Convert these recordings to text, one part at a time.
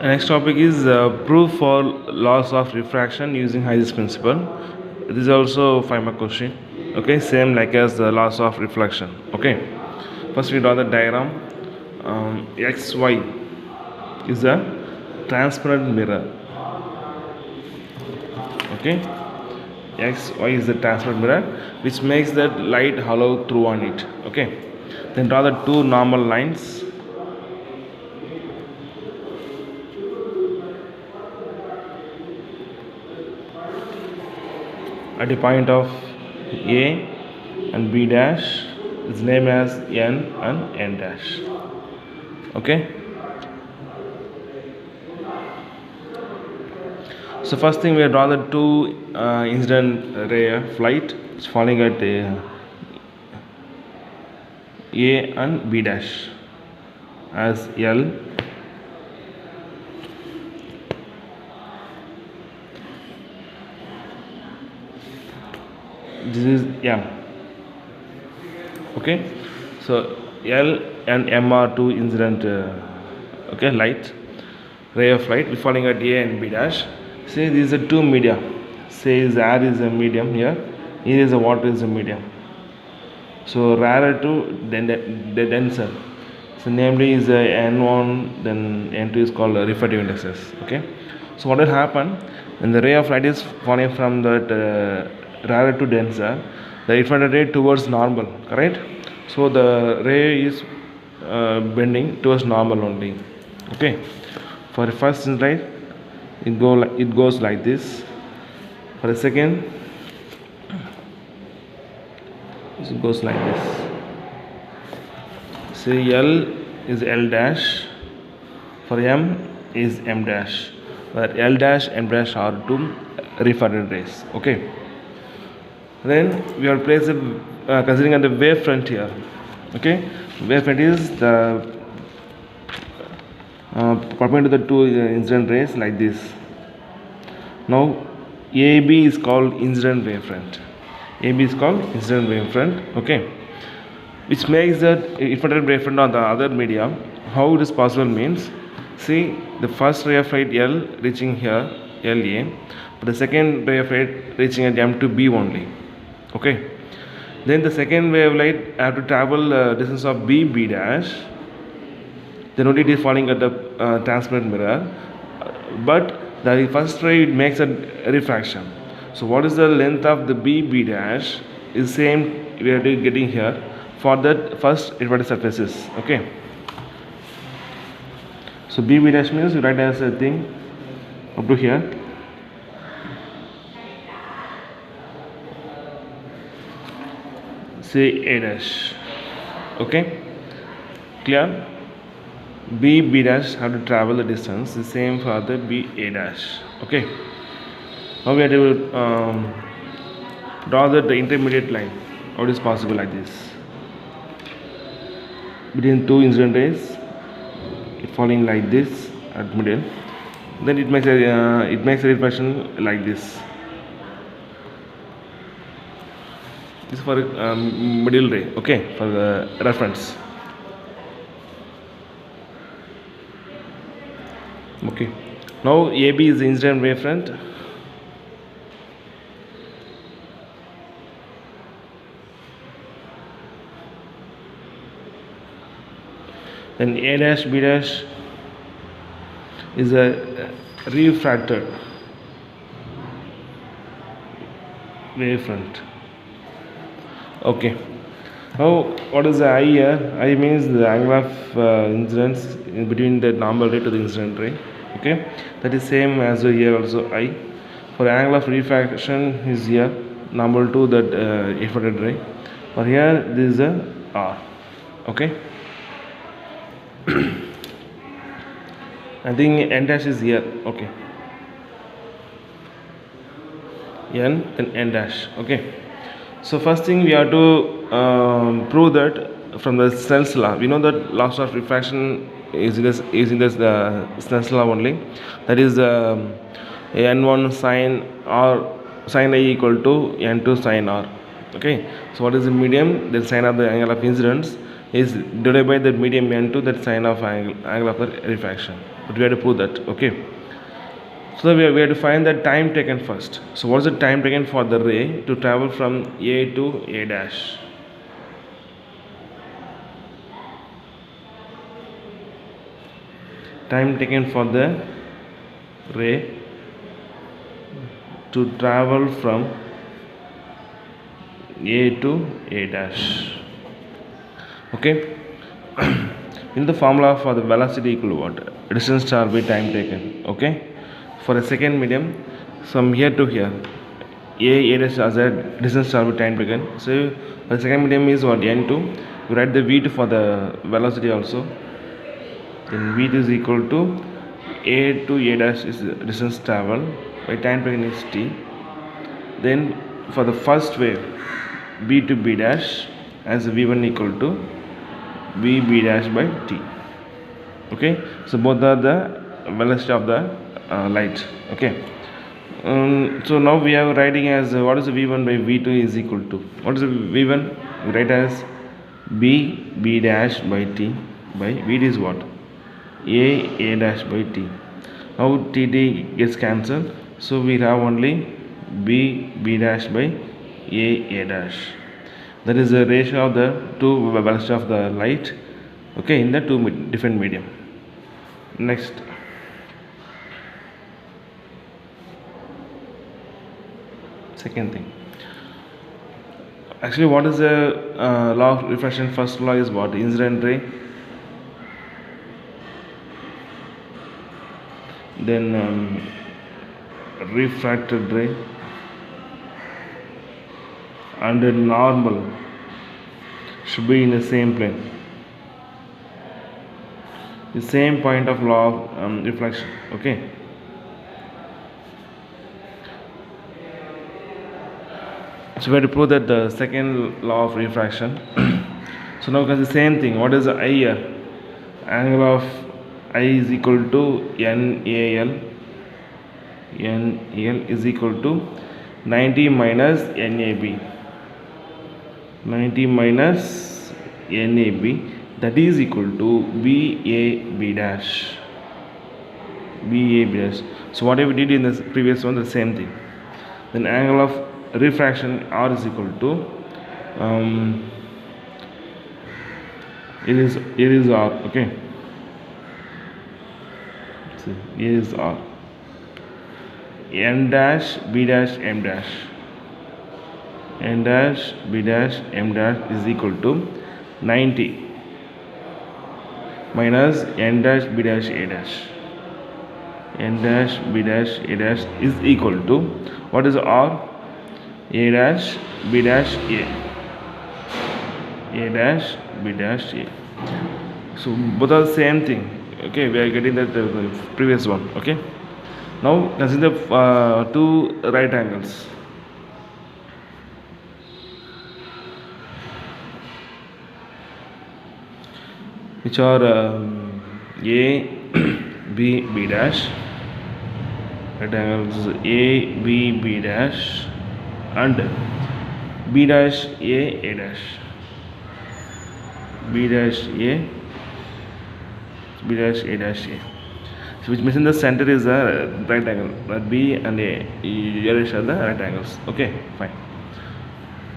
Next topic is proof for laws of refraction using Heisenberg's principle. This is also 5 mark question. Okay, same like as the laws of reflection. Okay, first we draw the diagram. XY is a transparent mirror. Okay, XY is the transparent mirror which makes that light hollow through on it. Okay, then draw the two normal lines. At the point of A and B dash is named as N and N dash. Okay. So first thing we draw the two incident ray of light falling at A and B dash as L. This is M. Okay, so L and M are two incident light ray of light falling at A and B dash. Say these are two media. Say air is a medium here. Here is a water is a medium. So rarer to denser. So namely is N1, then N2 is called refractive indexes. Okay. So what will happen when the ray of light is falling from that rarer to denser, the refracted ray towards normal, correct? So the ray is bending towards normal only. Okay. For the first light, it goes like this. For the second, it goes like this. Say L is L dash. For M is M dash. Where L dash, M dash are two refracted rays. Okay. Then we are placed considering the wavefront here. Okay, wavefront is the perpendicular to the two incident rays like this. Now AB is called incident wavefront. AB is called incident wavefront. Okay, which makes that refracted wavefront on the other medium. How it is possible means, see the first ray of light L reaching here LA, but the second ray of light reaching at M to B only. Okay, then the second wave light have to travel distance of B dash, then only it is falling at the transparent mirror, but the first ray makes a refraction. So what is the length of the B dash is same we are getting here for that first refracted surfaces. Okay, so B dash means you write as a thing up to here. Say A dash. Okay, clear? B dash have to travel the distance, the same for the B A dash. Okay, now we have to draw the intermediate line. How it is possible like this? Between two incident rays, it falling like this at middle, then it makes a reflection like this. This is for middle ray. Okay, for the reference. Okay, now AB is the incident wavefront. Then A dash B dash is a refracted wavefront. Okay, now what is the I here? I means the angle of incidence in between the normal ray to the incident ray. Okay, that is same as here also I. For angle of refraction is here normal to that refracted ray. For here this is a R. Okay, I think N dash is here. Okay, N and N dash. Okay, so first thing we have to prove that from the Snell's law. We know that laws of refraction is using this Snell's law only. That is N1 sin R sin I equal to N2 sin R. Okay, so what is the medium? Then sin of the angle of incidence is divided by the medium n2, that sine of angle of the refraction. But we have to prove that. Okay. So we have to find the time taken first. So what is the time taken for the ray to travel from A to A dash? Time taken for the ray to travel from A to A dash. Okay. In the formula for the velocity equal what? Distance shall be time taken. Okay. For a second medium, from here to here, A dash as a distance shall be time taken. So the second medium is what? N2. You write the V2 for the velocity also. Then V2 is equal to A to A dash is the distance travel by time taken is T. Then for the first wave, B to B dash as V1 equal to VB dash by T. Okay, so both are the velocity of the light. Okay, so now we are writing as what is the V1 by V2 is equal to, what is the V1? We write as B dash by T by V2 is what? A dash by T. Now T gets cancelled, so we have only B dash by A dash. That is the ratio of the two velocity of the light, okay, in the two different medium. Next, second thing, actually what is the law of refraction? First law is what? Incident ray, then refracted ray, and the normal should be in the same plane, the same point of law of reflection. Okay, so we have to prove that the second law of refraction. So now the same thing, what is the I here? Angle of I is equal to NAL is equal to 90 minus NAB, 90 minus NAB, that is equal to BAB dash. So whatever we did in the previous one, the same thing. Then angle of refraction R is equal to it is R. Okay, so here is R. N dash B dash M dash, N dash B dash M dash is equal to 90 minus N dash B dash A dash, N dash B dash A dash is equal to, what is R? A dash B dash A, A dash B dash A. So both are the same thing. Okay, we are getting that previous one. Okay, now consider two right angles. Which are A B dash, right angles A B dash and B dash A dash, B dash A dash A. So which means in the center is the right angle, but B and A here are the right angles. Okay, fine.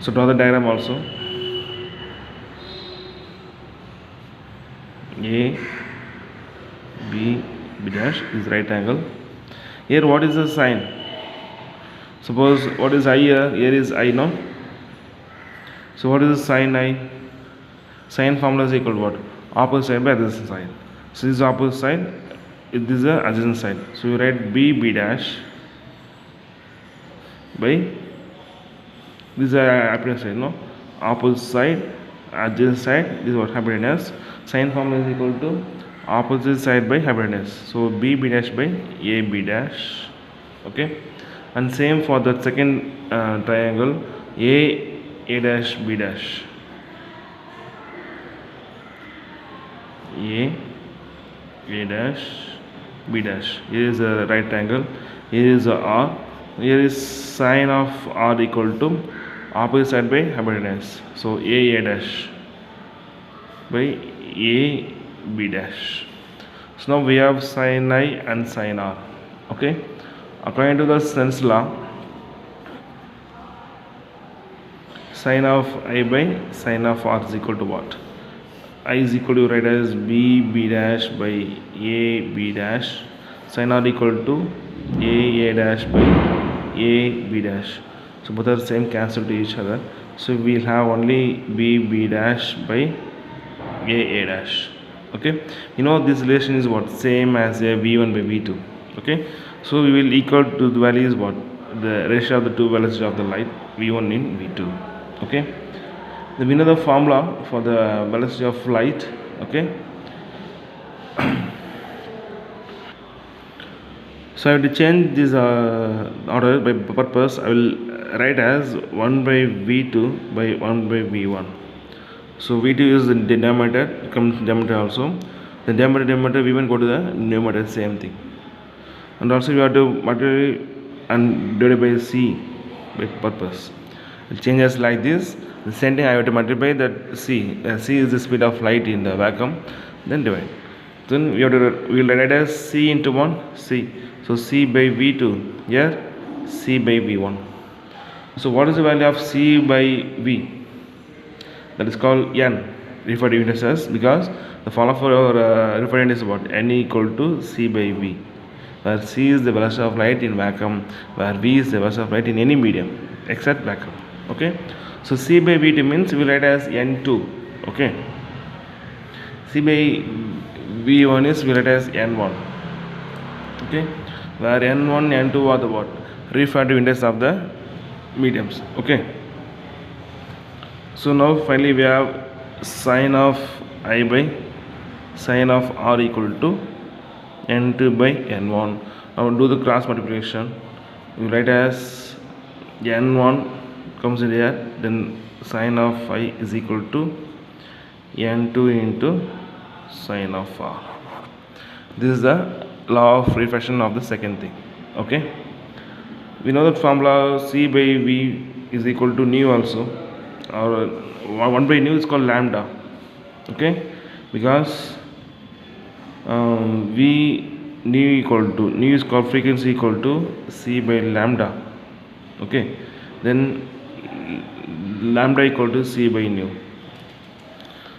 So draw the diagram also. A B dash is right angle. Here what is the sign? Suppose what is I here? Here is I, no? So what is the sign I? Sign formula is equal to what? Opposite side by adjacent side. So this is opposite side, this is the adjacent side. So you write B dash by, this is apparent side, no? Opposite side, adjacent side, this is what hypotenuse. Sign formula is equal to opposite side by hypotenuse. So B dash by AB dash. Okay, and same for the second triangle A dash B dash, A dash B dash. Here is a right angle, here is a R, here is sine of R equal to opposite side by hypotenuse. So A dash. by a b dash. So now we have sin I and sin r. Okay, according to the Snell's law, sin of I by sin of r is equal to what? I is equal to, write as b dash by a b dash, sin r equal to a dash by a b dash. So both are same, cancel to each other. So we'll have only b dash by a dash. Okay, you know this relation is what? Same as a v1 by v2. Okay, so we will equal to the values what? The ratio of the two velocities of the light, v1 in v2. Okay, then we know the formula for the velocity of light. Okay, so I have to change this order by purpose. I will write as 1 by v2 by 1 by v1. So v2 is the denominator, comes denominator also. The denominator v1 go to the numerator, same thing. And also you have to multiply and divided by c by purpose. It changes like this. The same thing I have to multiply that c. C is the speed of light in the vacuum. Then divide. Then we will write as c into 1 c. So c by v2 here, c by v1. So what is the value of c by v? That is called n, referred unit as, because the formula for our referred unit is what? N equal to c by v, where c is the velocity of light in vacuum, where v is the velocity of light in any medium except vacuum. Okay, so c by v2 means we will write as n2. Okay, c by v1 is we will write as n1. Okay, where n1 n2 are the what? Referred units of the mediums. Okay, so now finally we have sin of I by sin of r equal to n2 by n1. Now do the cross multiplication. We write as n1 comes in here, then sin of I is equal to n2 into sin of r. This is the law of refraction of the second thing. Okay, we know that formula c by v is equal to nu also, or 1 by nu is called lambda. Okay, because v nu equal to, nu is called frequency equal to c by lambda. Okay, then lambda equal to c by nu.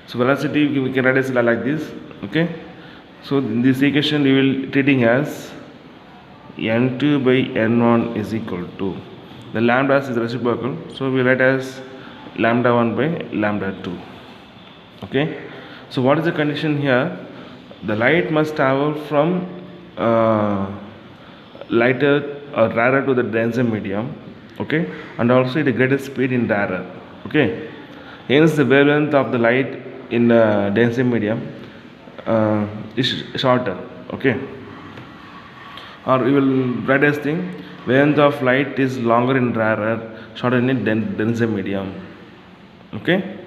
So velocity we can write as like this. Okay, so in this equation we will treating as n2 by n1 is equal to, the lambda is reciprocal, so we write as lambda 1 by lambda 2. Okay, so what is the condition here? The light must travel from lighter or rarer to the denser medium. Okay, and also at the greatest speed in rarer. Okay, hence the wavelength of the light in denser medium is shorter. Okay, or we will write as thing, wavelength of light is longer in rarer, shorter in denser medium. Okay.